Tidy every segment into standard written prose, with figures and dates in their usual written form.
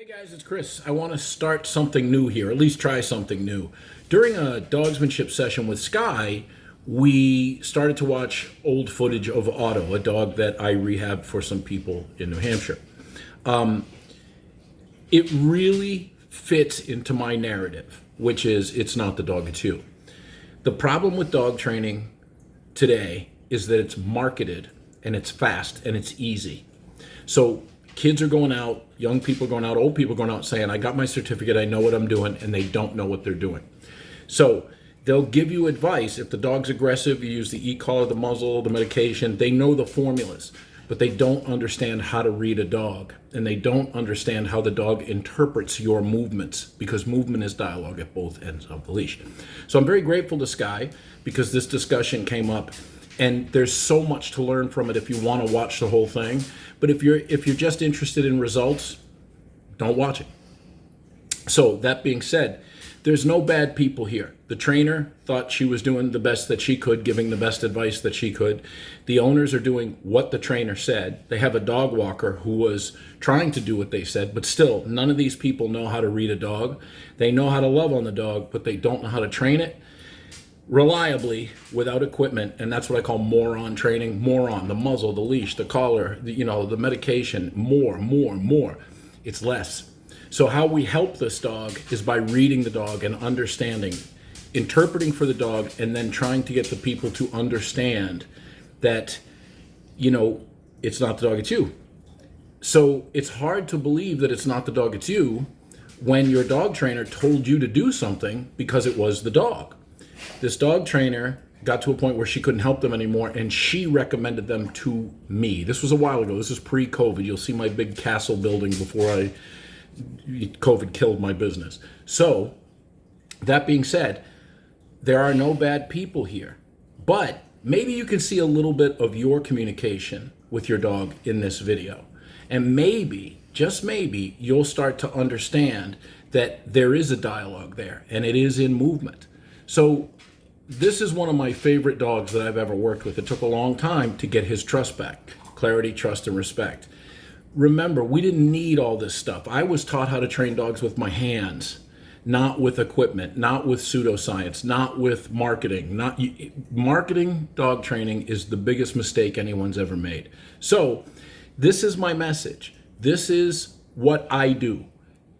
Hey guys, it's Chris. I want to start something new here, at least try something new. During a dogsmanship session with Sky, we started to watch old footage of Otto, a dog that I rehabbed for some people in New Hampshire. It really fits into my narrative, which is it's not the dog, it's you. The problem with dog training today is that it's marketed and it's fast and it's easy. So kids are going out, young people are going out, old people are going out saying, I got my certificate, I know what I'm doing, and they don't know what they're doing. So they'll give you advice. If the dog's aggressive, you use the e-collar, the muzzle, the medication. They know the formulas, but they don't understand how to read a dog, and they don't understand how the dog interprets your movements, because movement is dialogue at both ends of the leash. So I'm very grateful to Sky because this discussion came up, and there's so much to learn from it if you want to watch the whole thing. But if you're just interested in results, don't watch it. So that being said, there's no bad people here. The trainer thought she was doing the best that she could, giving the best advice that she could. The owners are doing what the trainer said. They have a dog walker who was trying to do what they said, but still, none of these people know how to read a dog. They know how to love on the dog, but they don't know how to train it reliably without equipment. And that's what I call moron training. Moron, the muzzle, the leash, the collar, the medication, more. It's less. So how we help this dog is by reading the dog and understanding, interpreting for the dog, and then trying to get the people to understand that, it's not the dog, it's you. So it's hard to believe that it's not the dog, it's you when your dog trainer told you to do something because it was the dog. This dog trainer got to a point where she couldn't help them anymore, and she recommended them to me. This was a while ago. This is pre-COVID. You'll see my big castle building before COVID killed my business. So that being said, there are no bad people here, but maybe you can see a little bit of your communication with your dog in this video. And maybe, just maybe, you'll start to understand that there is a dialogue there and it is in movement. So this is one of my favorite dogs that I've ever worked with. It took a long time to get his trust back. Clarity, trust, and respect. Remember, we didn't need all this stuff. I was taught how to train dogs with my hands, not with equipment, not with pseudoscience, not with marketing. Marketing dog training is the biggest mistake anyone's ever made. So this is my message. This is what I do.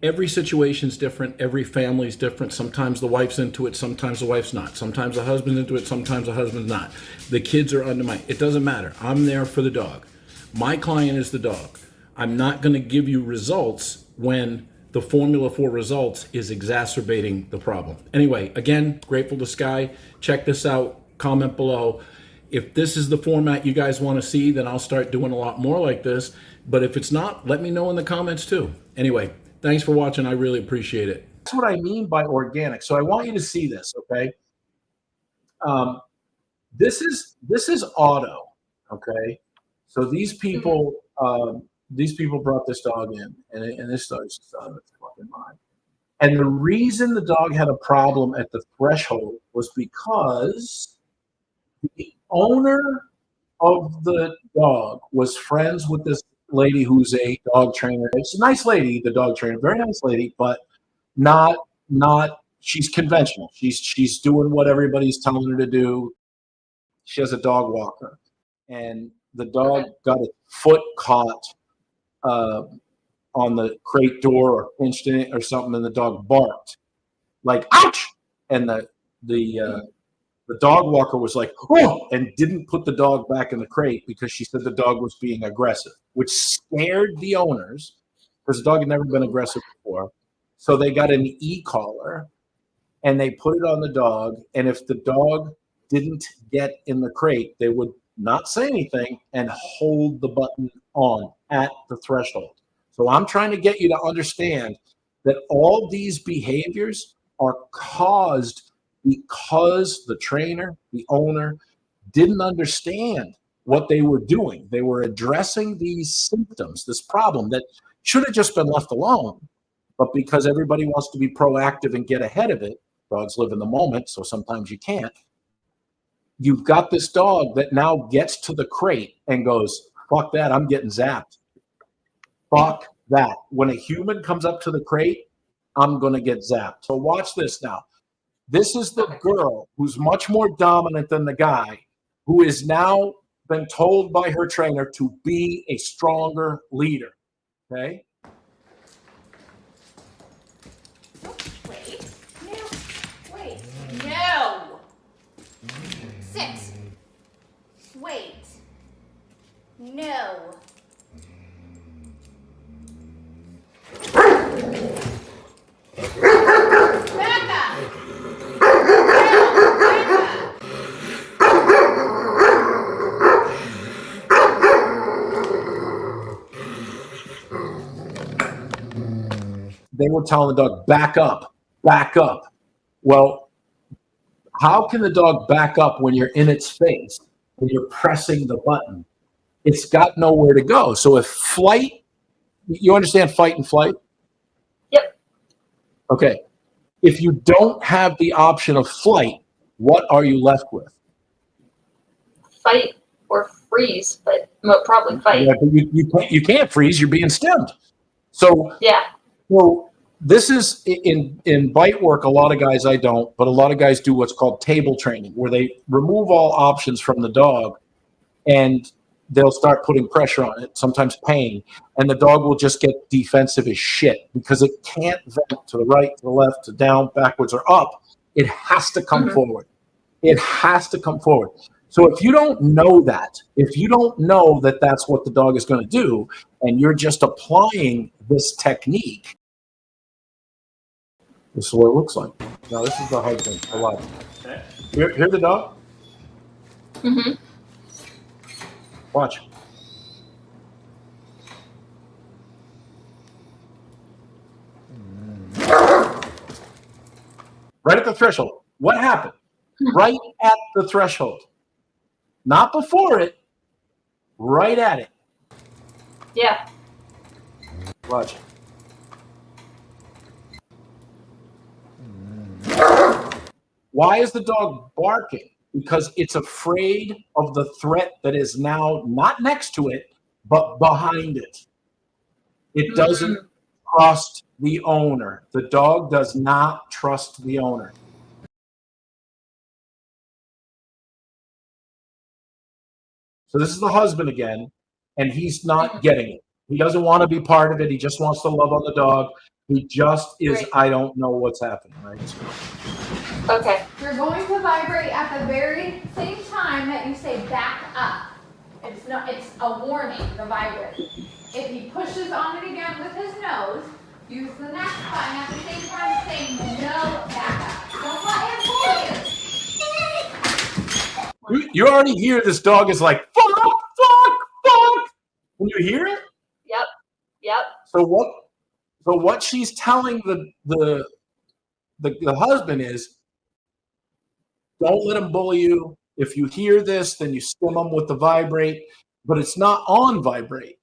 Every situation's different. Every family's different. Sometimes the wife's into it. Sometimes the wife's not. Sometimes the husband's into it. Sometimes the husband's not. The kids are under it doesn't matter. I'm there for the dog. My client is the dog. I'm not going to give you results when the formula for results is exacerbating the problem. Anyway, again, grateful to Sky. Check this out. Comment below. If this is the format you guys want to see, then I'll start doing a lot more like this. But if it's not, let me know in the comments too. Anyway, thanks for watching. I really appreciate it. That's what I mean by organic. So I want you to see this, okay? This is Otto, okay? So these people brought this dog in, and this dog's just out of its fucking mind. And the reason the dog had a problem at the threshold was because the owner of the dog was friends with this lady who's a dog trainer. It's a nice lady, the dog trainer, very nice lady, but not she's conventional. She's doing what everybody's telling her to do. She has a dog walker, and the dog got its foot caught on the crate door or pinched in it or something, and the dog barked like ouch, and the dog walker was like, oh, and didn't put the dog back in the crate because she said the dog was being aggressive, which scared the owners because the dog had never been aggressive before. So they got an e-collar and they put it on the dog. And if the dog didn't get in the crate, they would not say anything and hold the button on at the threshold. So I'm trying to get you to understand that all these behaviors are caused because the trainer, the owner, didn't understand what they were doing. They were addressing these symptoms, this problem that should have just been left alone. But because everybody wants to be proactive and get ahead of it, dogs live in the moment, so sometimes you can't. You've got this dog that now gets to the crate and goes, fuck that, I'm getting zapped. Fuck that when a human comes up to the crate, I'm going to get zapped. So watch this now. This is the girl who's much more dominant than the guy, who is now been told by her trainer to be a stronger leader. Okay? Wait. No. Wait. No. Sit. Wait. No. Back up. No. Back up. They were telling the dog, back up, back up. Well, how can the dog back up when you're in its face and you're pressing the button? It's got nowhere to go. So if flight, you understand fight and flight? Yep. Okay. If you don't have the option of flight, what are you left with? Fight or freeze, but probably fight. Yeah, but you can't freeze. You're being stemmed. So Yeah. Well, this is in bite work. A lot of guys, I don't, but a lot of guys do what's called table training, where they remove all options from the dog, and they'll start putting pressure on it, sometimes pain, and the dog will just get defensive as shit because it can't vent to the right, to the left, to down, backwards, or up. It has to come forward. It has to come forward. So if you don't know that, if you don't know that that's what the dog is going to do, and you're just applying this technique, this is what it looks like. Now this is the husband alive. Hear the dog? Mm-hmm. Watch. Right at the threshold. What happened? Right at the threshold. Not before it, right at it. Yeah. Watch. Why is the dog barking? Because it's afraid of the threat that is now not next to it, but behind it. It doesn't trust the owner. The dog does not trust the owner. So this is the husband again, and he's not getting it. He doesn't want to be part of it. He just wants to love on the dog. He just is, Right. I don't know what's happening, right? Okay. You're going to vibrate at the very same time that you say back up. It's a warning, the vibrate. If he pushes on it again with his nose, use the next button at the same time saying no back up. Don't let him pull you. You already hear this dog is like, fuck, fuck, fuck. Can you hear it? Yep. So what she's telling the husband is, don't let him bully you. If you hear this, then you stim him with the vibrate, but it's not on vibrate.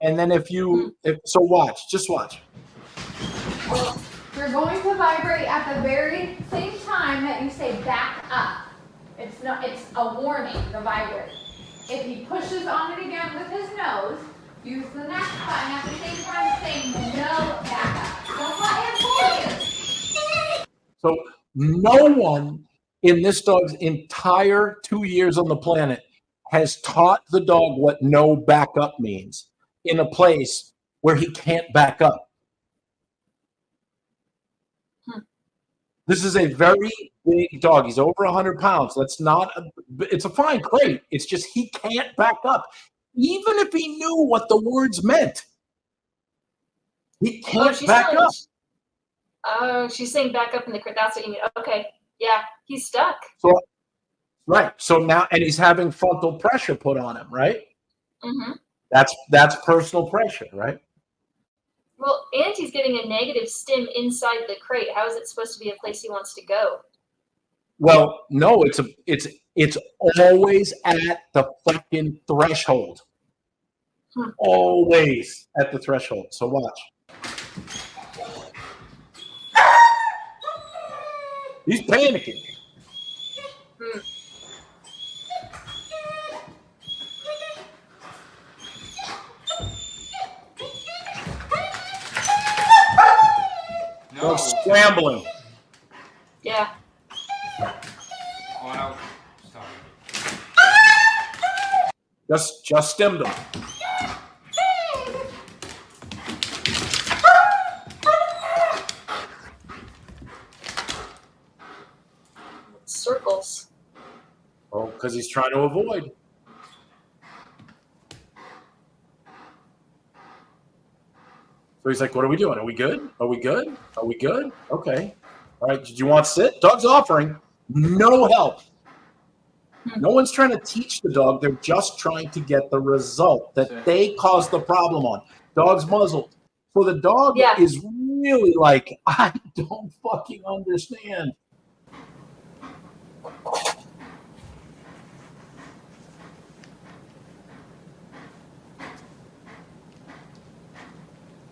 And then so watch, just watch. You're going to vibrate at the very same time that you say back up. It's a warning, the vibrate. If he pushes on it again with his nose, use the next button at the same time saying no back up. Don't let him pull you. So no one in this dog's entire 2 years on the planet has taught the dog what no back up means in a place where he can't back up. This is a very big dog. He's over 100 pounds. It's a fine crate. It's just he can't back up. Even if he knew what the words meant, he can't back up. Oh, she's saying back up in the crate. That's what you mean. Okay. Yeah, he's stuck. So, right. So now, and he's having frontal pressure put on him, right? Mm-hmm. That's personal pressure, right? Well, and he's getting a negative stim inside the crate. How is it supposed to be a place he wants to go? Well, no, it's always at the fucking threshold. Always at the threshold. So watch. He's panicking. No. Dog's scrambling. Yeah. Oh, no. Stop. Just stemmed him. Circles. Oh, because he's trying to avoid. So he's like, what are we doing? Are we good? Are we good? Are we good? Okay. All right. Did you want to sit? Dog's offering. No help. No one's trying to teach the dog. They're just trying to get the result that they caused the problem on. Dog's muzzled. So the dog is really like, I don't fucking understand.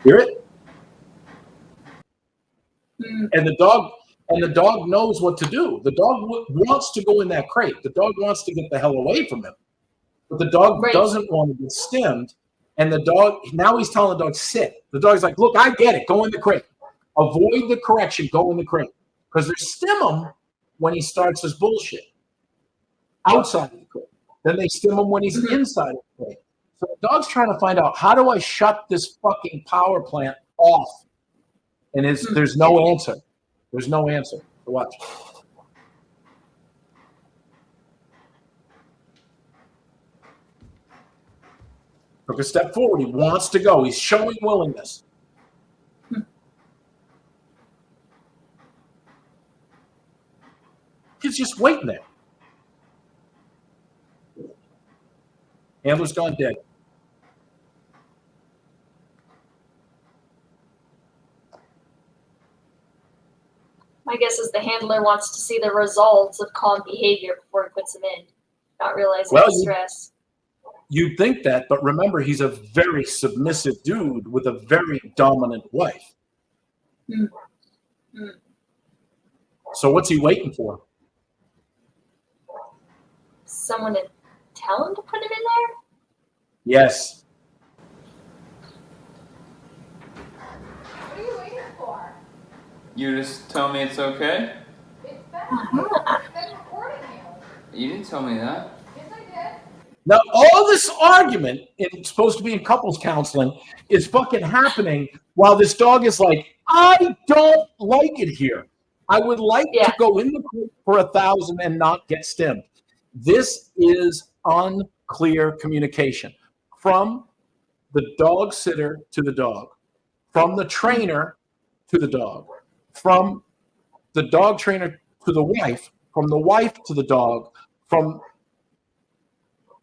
Hear it? And the dog knows what to do. The dog wants to go in that crate. The dog wants to get the hell away from him. But the dog doesn't want to get stemmed. And the dog, now he's telling the dog, sit. The dog's like, look, I get it. Go in the crate. Avoid the correction. Go in the crate. Because they stem him when he starts his bullshit outside of the crate. Then they stem him when he's inside of the crate. So the dog's trying to find out, how do I shut this fucking power plant off? And there's no answer. There's no answer. So watch. Took a step forward. He wants to go. He's showing willingness. He's just waiting there. Handler's gone dead. My guess is the handler wants to see the results of calm behavior before he puts him in, not realizing the stress. You'd think that, but remember, he's a very submissive dude with a very dominant wife. So what's he waiting for? Someone to tell him to put him in there? Yes. What are you waiting for? You just tell me it's okay? It's been recording you. You didn't tell me that. Yes, I did. Now, all this argument, it's supposed to be in couples counseling, is fucking happening while this dog is like, I don't like it here. I would like to go in the crate for 1,000 and not get stemmed. This is unclear communication from the dog sitter to the dog, from the trainer to the dog, from the dog trainer to the wife, from the wife to the dog, from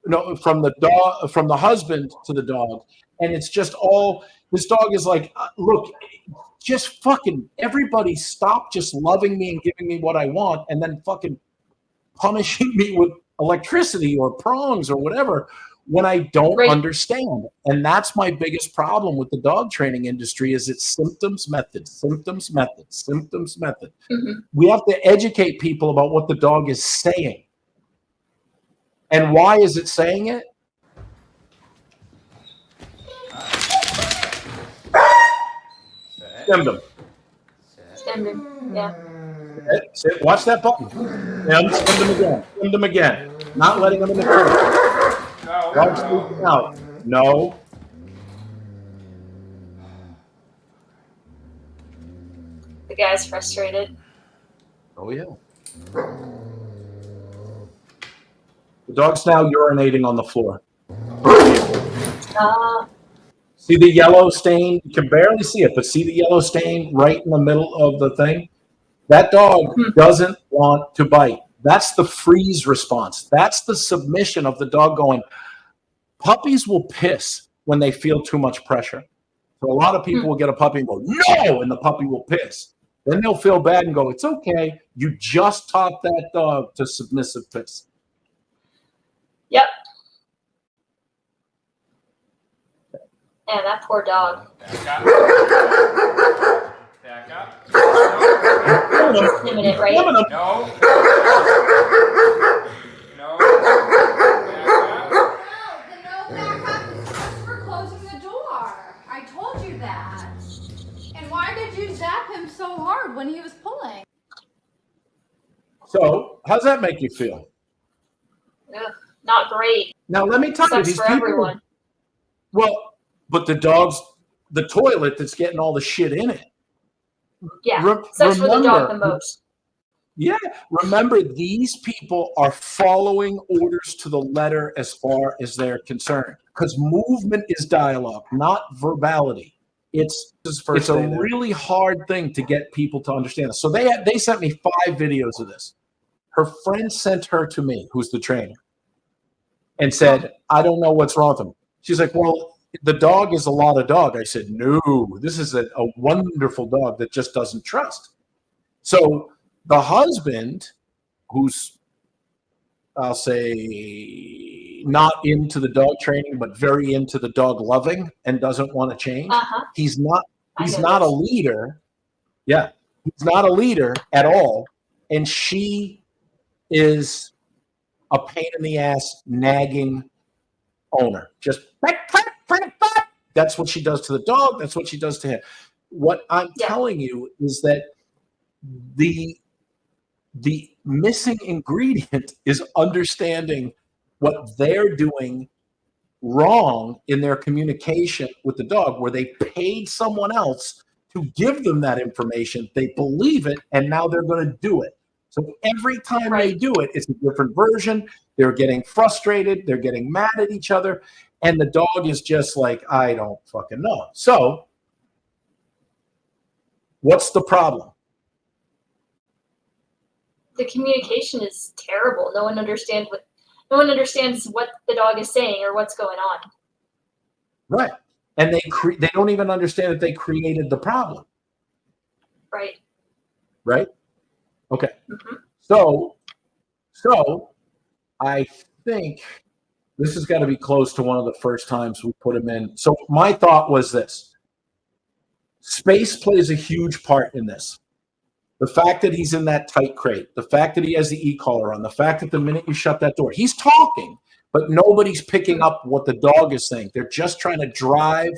the husband to the dog. And it's just all, this dog is like, look, just fucking everybody stop just loving me and giving me what I want and then fucking punishing me with electricity or prongs or whatever when I don't understand. And that's my biggest problem with the dog training industry is it's symptoms method, symptoms method, symptoms method. We have to educate people about what the dog is saying. And why is it saying it? Stemmed him. Stemmed him, yeah. Sit, watch that button. And stemmed him again. Stemmed him again. Not letting him in the crate. Dog's freaking out. No. The guy's frustrated. Oh, yeah. The dog's now urinating on the floor. See the yellow stain? You can barely see it, but see the yellow stain right in the middle of the thing? That dog doesn't want to bite. That's the freeze response. That's the submission of the dog going, puppies will piss when they feel too much pressure. So a lot of people will get a puppy and go, no, and the puppy will piss. Then they'll feel bad and go, it's okay. You just taught that dog to submissive piss. Yep. Yeah, that poor dog. Back up. Back up. A minute, right? No. No. The no back up is just for closing the door. I told you that. And why did you didn't zap him so hard when he was pulling. So how's that make you feel? Ugh, not great. Now let me tell you, Sucks these for people. everyone. Well, but the dog's the toilet that's getting all the shit in it. Yeah, sucks for the dog the most. Yeah, remember, these people are following orders to the letter as far as they're concerned, because movement is dialogue, not verbality. It's a really hard thing to get people to understand. So they sent me 5 videos of this. Her friend sent her to me, who's the trainer, and said, I don't know what's wrong with him. She's like, well, the dog is a lot of dog. I said, no, this is a wonderful dog that just doesn't trust. So the husband, who's, I'll say, not into the dog training, but very into the dog loving and doesn't want to change. He's not a leader. Yeah. He's not a leader at all. And she is a pain in the ass, nagging owner. Just that's what she does to the dog. That's what she does to him. What I'm telling you is that the missing ingredient is understanding what they're doing wrong in their communication with the dog, where they paid someone else to give them that information. They believe it, and now they're going to do it. So every time they do it, it's a different version. They're getting frustrated. They're getting mad at each other. And the dog is just like, I don't fucking know. So what's the problem? The communication is terrible. No one understands what the dog is saying or what's going on. Right. And they don't even understand that they created the problem. Right. Right? Okay. Mm-hmm. So I think this has got to be close to one of the first times we put him in. So my thought was this. Space plays a huge part in this. The fact that he's in that tight crate, the fact that he has the e-collar on, the fact that the minute you shut that door, he's talking, but nobody's picking up what the dog is saying. They're just trying to drive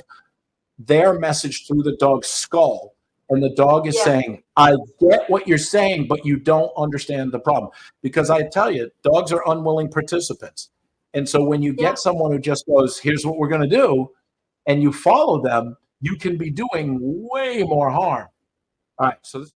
their message through the dog's skull. And the dog is saying, I get what you're saying, but you don't understand the problem. Because I tell you, dogs are unwilling participants. And so when you get someone who just goes, here's what we're going to do, and you follow them, you can be doing way more harm. All right. So this